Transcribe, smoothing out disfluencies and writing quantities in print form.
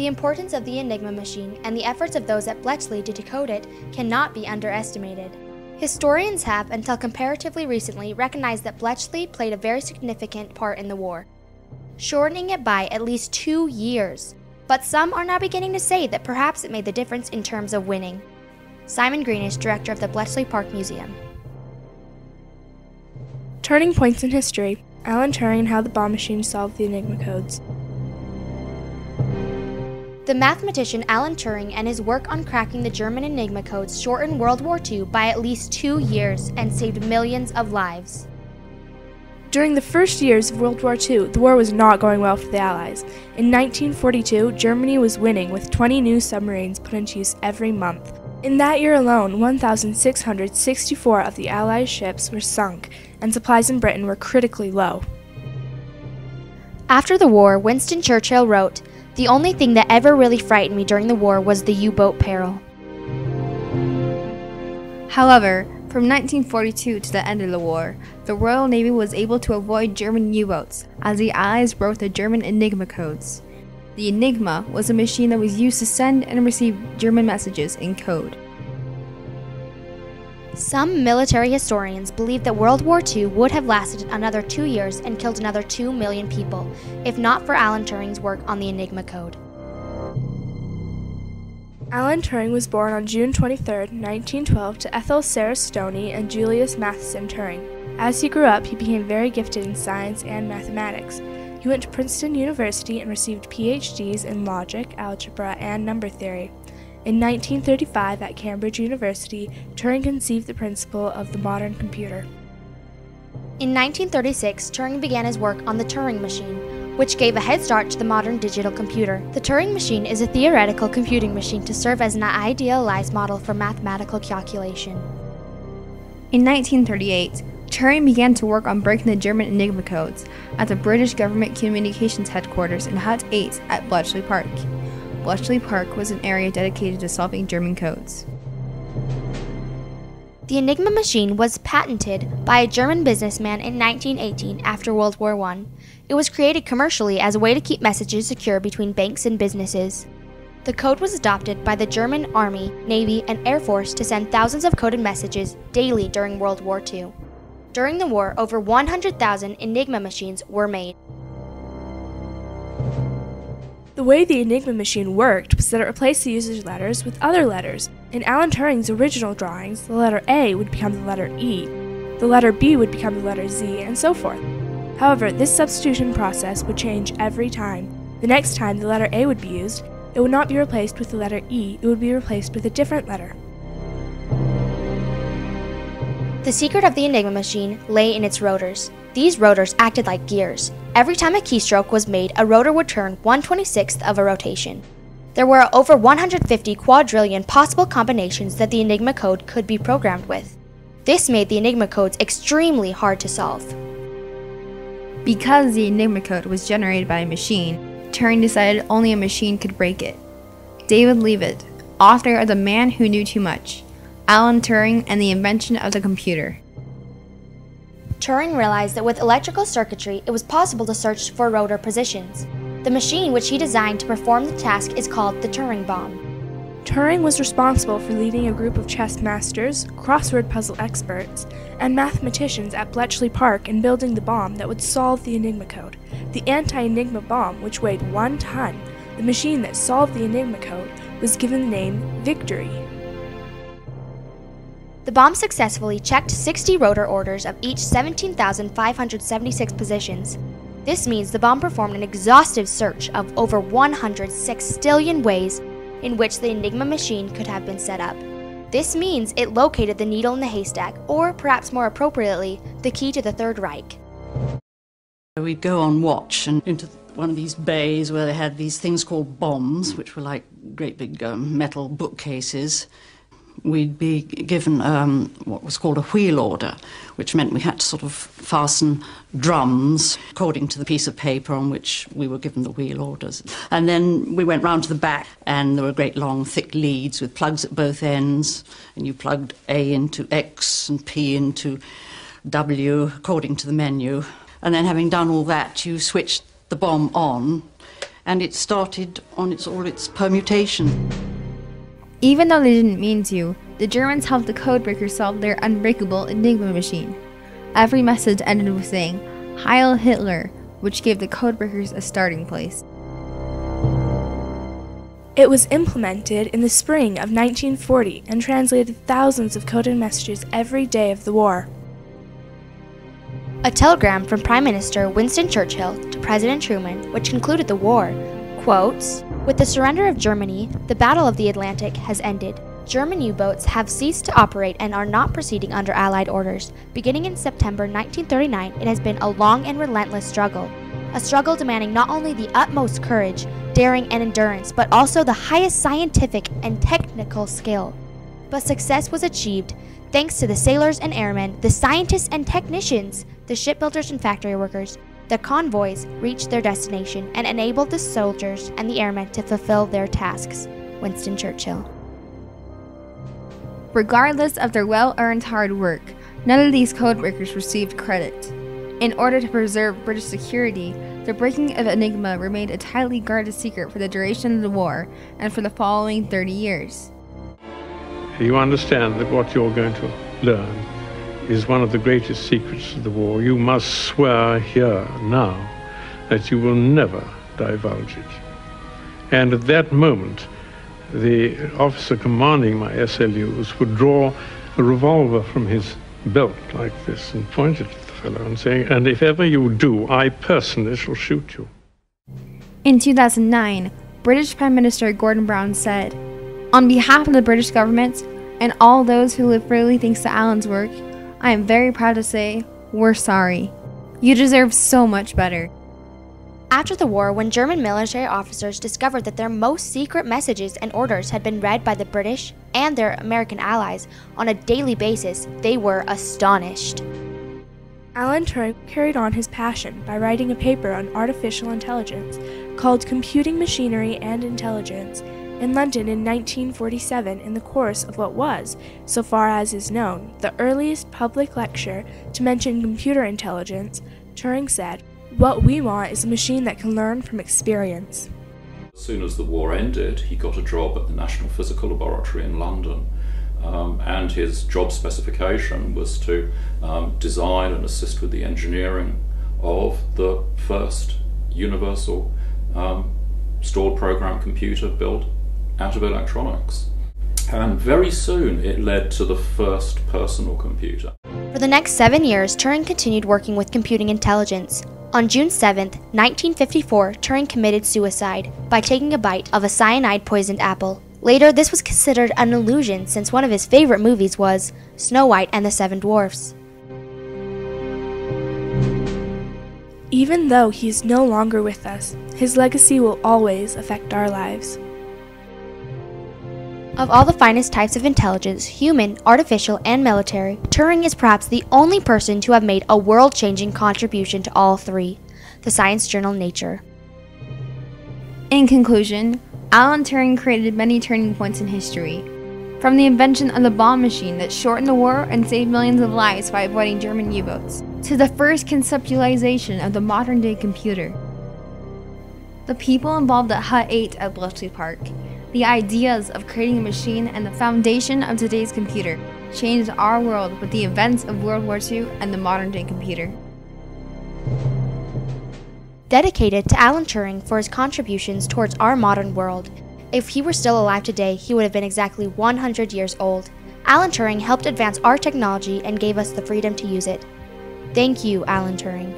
The importance of the Enigma machine and the efforts of those at Bletchley to decode it cannot be underestimated. Historians have, until comparatively recently, recognized that Bletchley played a very significant part in the war, shortening it by at least 2 years. But some are now beginning to say that perhaps it made the difference in terms of winning. Simon Greenish, director of the Bletchley Park Museum. Turning points in history: Alan Turing and how the bomb machine solved the Enigma codes. The mathematician Alan Turing and his work on cracking the German Enigma codes shortened World War II by at least 2 years and saved millions of lives. During the first years of World War II, the war was not going well for the Allies. In 1942, Germany was winning with 20 new submarines put into use every month. In that year alone, 1,664 of the Allies' ships were sunk, and supplies in Britain were critically low. After the war, Winston Churchill wrote, "The only thing that ever really frightened me during the war was the U-boat peril." However, from 1942 to the end of the war, the Royal Navy was able to avoid German U-boats as the Allies wrote the German Enigma codes. The Enigma was a machine that was used to send and receive German messages in code. Some military historians believe that World War II would have lasted another 2 years and killed another 2 million people, if not for Alan Turing's work on the Enigma code. Alan Turing was born on June 23, 1912 to Ethel Sarah Stoney and Julius Matheson Turing. As he grew up, he became very gifted in science and mathematics. He went to Princeton University and received PhDs in logic, algebra, and number theory. In 1935, at Cambridge University, Turing conceived the principle of the modern computer. In 1936, Turing began his work on the Turing machine, which gave a head start to the modern digital computer. The Turing machine is a theoretical computing machine to serve as an idealized model for mathematical calculation. In 1938, Turing began to work on breaking the German Enigma codes at the British Government Communications Headquarters in Hut 8 at Bletchley Park. Bletchley Park was an area dedicated to solving German codes. The Enigma machine was patented by a German businessman in 1918 after World War I. It was created commercially as a way to keep messages secure between banks and businesses. The code was adopted by the German Army, Navy, and Air Force to send thousands of coded messages daily during World War II. During the war, over 100,000 Enigma machines were made. The way the Enigma machine worked was that it replaced the user's letters with other letters. In Alan Turing's original drawings, the letter A would become the letter E, the letter B would become the letter Z, and so forth. However, this substitution process would change every time. The next time the letter A would be used, it would not be replaced with the letter E, it would be replaced with a different letter. The secret of the Enigma machine lay in its rotors. These rotors acted like gears. Every time a keystroke was made, a rotor would turn 1/26th of a rotation. There were over 150 quadrillion possible combinations that the Enigma code could be programmed with. This made the Enigma codes extremely hard to solve. Because the Enigma code was generated by a machine, Turing decided only a machine could break it. David Leavitt, author of The Man Who Knew Too Much, Alan Turing and the Invention of the Computer. Turing realized that with electrical circuitry, it was possible to search for rotor positions. The machine which he designed to perform the task is called the Turing bomb. Turing was responsible for leading a group of chess masters, crossword puzzle experts, and mathematicians at Bletchley Park in building the bomb that would solve the Enigma code. The anti-Enigma bomb, which weighed 1 ton, the machine that solved the Enigma code, was given the name Victory. The bomb successfully checked 60 rotor orders of each 17,576 positions. This means the bomb performed an exhaustive search of over 100 sextillion ways in which the Enigma machine could have been set up. This means it located the needle in the haystack, or perhaps more appropriately, the key to the Third Reich. We'd go on watch and into one of these bays where they had these things called bombs, which were like great big metal bookcases. We'd be given what was called a wheel order, which meant we had to sort of fasten drums according to the piece of paper on which we were given the wheel orders. And then we went round to the back, and there were great long thick leads with plugs at both ends, and you plugged A into X and P into W according to the menu. And then having done all that, you switched the bomb on, and it started on all its permutation. Even though they didn't mean to, the Germans helped the codebreakers solve their unbreakable Enigma machine. Every message ended with saying, "Heil Hitler," which gave the codebreakers a starting place. It was implemented in the spring of 1940 and translated thousands of coded messages every day of the war. A telegram from Prime Minister Winston Churchill to President Truman, which concluded the war, quotes, "With the surrender of Germany, the Battle of the Atlantic has ended. German U-boats have ceased to operate and are not proceeding under Allied orders. Beginning in September 1939, it has been a long and relentless struggle. A struggle demanding not only the utmost courage, daring, and endurance, but also the highest scientific and technical skill. But success was achieved thanks to the sailors and airmen, the scientists and technicians, the shipbuilders and factory workers. The convoys reached their destination and enabled the soldiers and the airmen to fulfill their tasks." Winston Churchill. Regardless of their well-earned hard work, none of these codebreakers received credit. In order to preserve British security, the breaking of Enigma remained a tightly guarded secret for the duration of the war and for the following 30 years. You understand that what you're going to learn is one of the greatest secrets of the war. You must swear here now that you will never divulge it. And at that moment, the officer commanding my SLUs would draw a revolver from his belt like this and point it at the fellow and saying, "And if ever you do, I personally shall shoot you." In 2009, British Prime Minister Gordon Brown said, "On behalf of the British government and all those who live freely thanks to Alan's work, I am very proud to say, we're sorry. You deserve so much better." After the war, when German military officers discovered that their most secret messages and orders had been read by the British and their American allies on a daily basis, they were astonished. Alan Turing carried on his passion by writing a paper on artificial intelligence called Computing Machinery and Intelligence in London in 1947 in the course of what was, so far as is known, the earliest public lecture to mention computer intelligence. Turing said, "What we want is a machine that can learn from experience." As soon as the war ended, he got a job at the National Physical Laboratory in London. And his job specification was to design and assist with the engineering of the first universal stored program computer built out of electronics. And very soon it led to the first personal computer. For the next 7 years, Turing continued working with computing intelligence. On June 7, 1954, Turing committed suicide by taking a bite of a cyanide-poisoned apple. Later, this was considered an illusion since one of his favorite movies was Snow White and the Seven Dwarfs. Even though he is no longer with us, his legacy will always affect our lives. Of all the finest types of intelligence, human, artificial, and military, Turing is perhaps the only person to have made a world-changing contribution to all three. The science journal Nature. In conclusion, Alan Turing created many turning points in history. From the invention of the bomb machine that shortened the war and saved millions of lives by avoiding German U-boats, to the first conceptualization of the modern-day computer. The people involved at Hut 8 at Bletchley Park, the ideas of creating a machine and the foundation of today's computer changed our world with the events of World War II and the modern-day computer. Dedicated to Alan Turing for his contributions towards our modern world. If he were still alive today, he would have been exactly 100 years old. Alan Turing helped advance our technology and gave us the freedom to use it. Thank you, Alan Turing.